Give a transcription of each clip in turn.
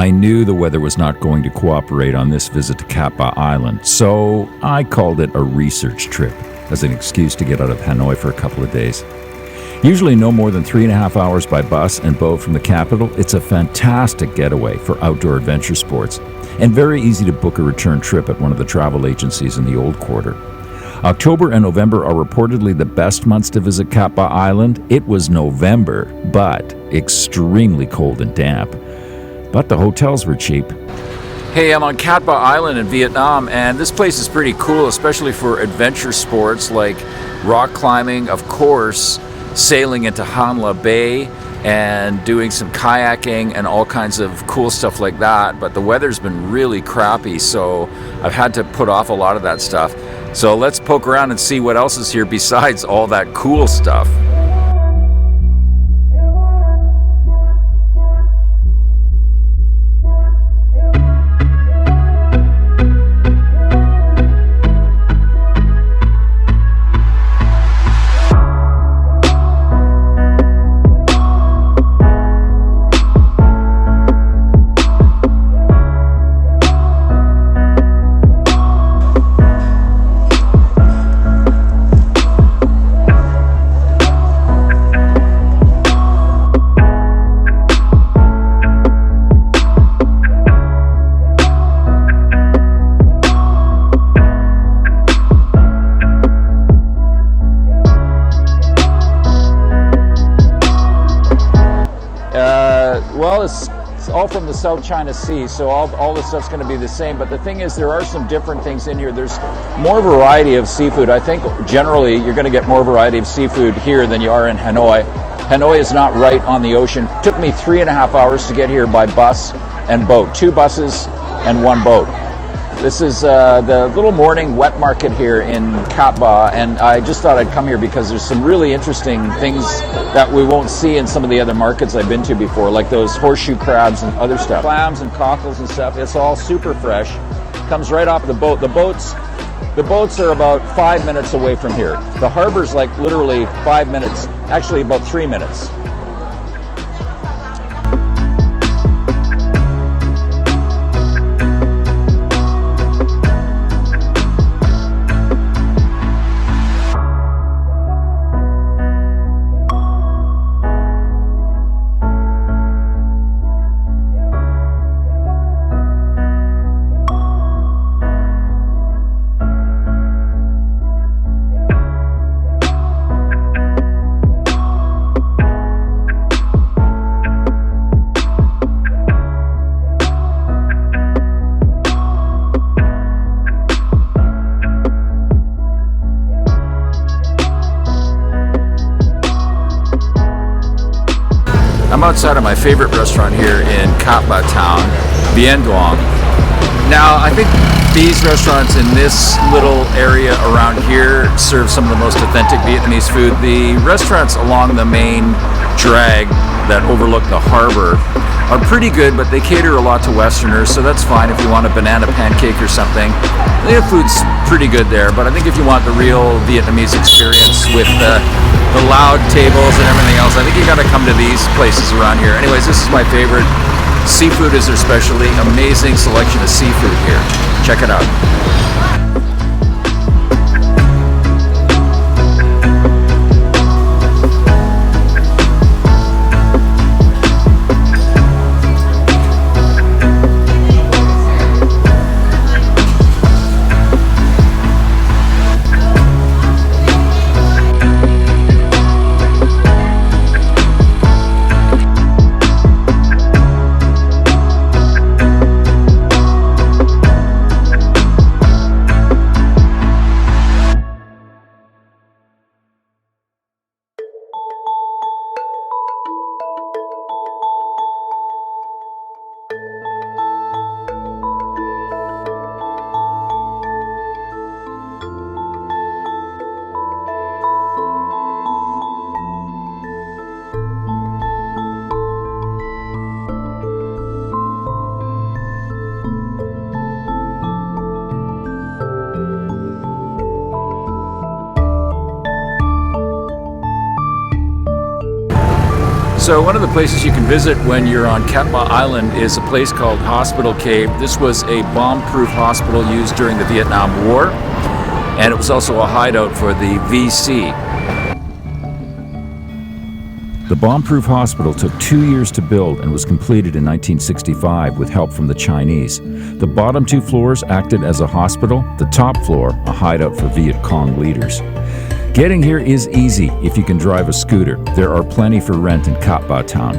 I knew the weather was not going to cooperate on this visit to Cat-Ba Island, so I called it a research trip as an excuse to get out of Hanoi for a couple of days. Usually no more than 3.5 hours by bus and boat from the capital, it's a fantastic getaway for outdoor adventure sports and very easy to book a return trip at one of the travel agencies in the Old Quarter. October and November are reportedly the best months to visit Cat-Ba Island. It was November, but extremely cold and damp. But the hotels were cheap. Hey, I'm on Cat-Ba Island in Vietnam, and this place is pretty cool, especially for adventure sports like rock climbing, of course, sailing into Hanla Bay, and doing some kayaking and all kinds of cool stuff like that. But the weather's been really crappy, so I've had to put off a lot of that stuff. So let's poke around and see what else is here besides all that cool stuff. Well, it's all from the South China Sea, so all this stuff's going to be the same. But the thing is, there are some different things in here. There's more variety of seafood. I think generally you're going to get more variety of seafood here than you are in Hanoi. Hanoi is not right on the ocean. It took me 3.5 hours to get here by bus and boat. 2 buses and 1 boat. This is the little morning wet market here in Cat-Ba, and I just thought I'd come here because there's some really interesting things that we won't see in some of the other markets I've been to before, like those horseshoe crabs and other stuff. Clams and cockles and stuff. It's all super fresh. Comes right off the boat. The boats are about 5 minutes away from here. The harbor's like literally 5 minutes, actually about 3 minutes. I'm outside of my favorite restaurant here in Cat-Ba town, Bien Duong. Now, I think these restaurants in this little area around here serve some of the most authentic Vietnamese food. The restaurants along the main drag that overlook the harbor are pretty good, but they cater a lot to Westerners, so that's fine if you want a banana pancake or something. The food's pretty good there, but I think if you want the real Vietnamese experience with the loud tables and everything else, I think you gotta come to these places around here. Anyways, this is my favorite. Seafood is their specialty. Amazing selection of seafood here. Check it out. So one of the places you can visit when you're on Cat Ba Island is a place called Hospital Cave. This was a bomb-proof hospital used during the Vietnam War, and it was also a hideout for the VC. The bomb-proof hospital took 2 years to build and was completed in 1965 with help from the Chinese. The bottom 2 floors acted as a hospital, the top floor a hideout for Viet Cong leaders. Getting here is easy if you can drive a scooter. There are plenty for rent in Cat Ba town.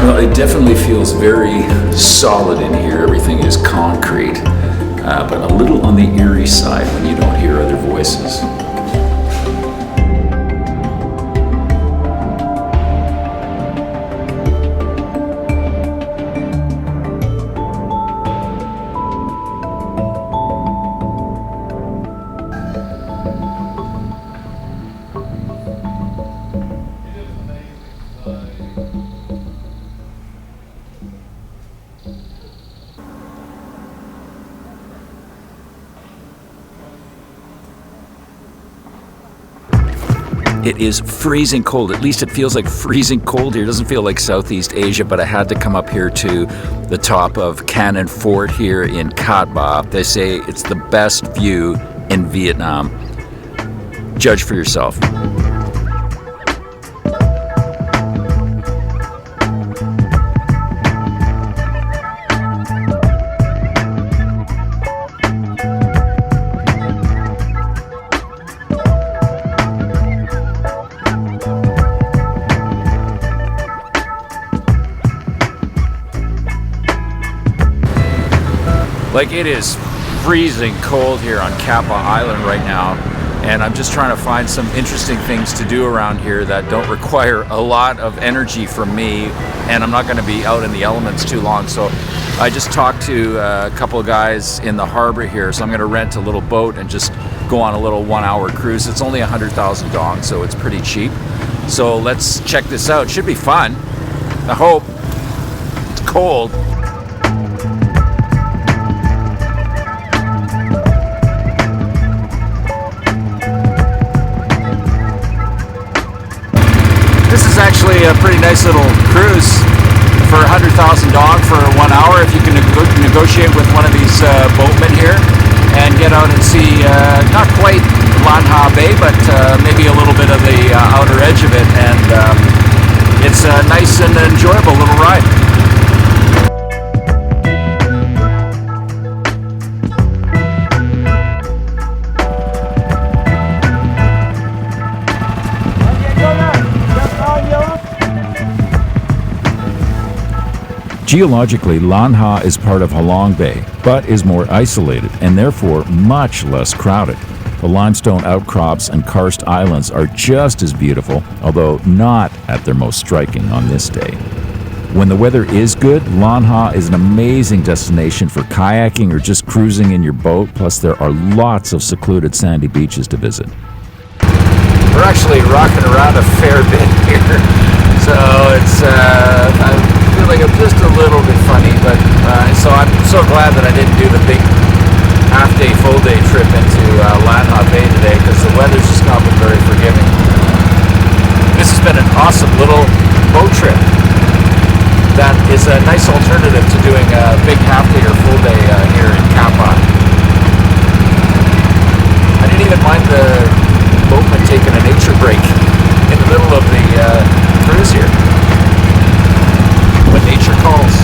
Well, it definitely feels very solid in here. Everything is concrete. But a little on the eerie side when you don't hear other voices. It is freezing cold. At least it feels like freezing cold here. It doesn't feel like Southeast Asia, but I had to come up here to the top of Cannon Fort here in Cat Ba. They say it's the best view in Vietnam. Judge for yourself. Like, it is freezing cold here on Cat Ba Island right now, and I'm just trying to find some interesting things to do around here that don't require a lot of energy from me, and I'm not going to be out in the elements too long. So I just talked to a couple of guys in the harbor here, so I'm going to rent a little boat and just go on a little 1-hour cruise. It's only 100,000 dong, so it's pretty cheap. So let's check this out. Should be fun. I hope. It's cold. This is actually a pretty nice little cruise for 100,000 dong for 1 hour. If you can negotiate with one of these boatmen here and get out and see not quite Lan Ha Bay, but maybe a little bit of the outer edge of it, and it's a nice and enjoyable little ride. Geologically, Lan Ha is part of Halong Bay, but is more isolated and therefore much less crowded. The limestone outcrops and karst islands are just as beautiful, although not at their most striking on this day. When the weather is good, Lan Ha is an amazing destination for kayaking or just cruising in your boat, plus there are lots of secluded sandy beaches to visit. We're actually rocking around a fair bit here, so it's I feel like I'm just a little bit funny, but so I'm so glad that I didn't do the big half-day, full-day trip into Lan Ha Bay today, because the weather's just not been very forgiving. This has been an awesome little boat trip that is a nice alternative to doing a big half-day or full-day here in Cat Ba. I didn't even mind the boatman taking a nature break in the middle of the cruise here. When nature calls.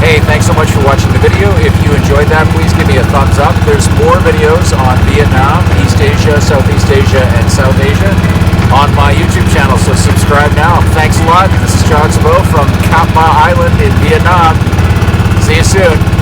Hey, thanks so much for watching the video. If you enjoyed that, please give me a thumbs up. There's more videos on Vietnam, East Asia, Southeast Asia, and South Asia on my YouTube channel, so subscribe now. Thanks a lot. This is John Sabo from Cat Ba Island in Vietnam. See you soon.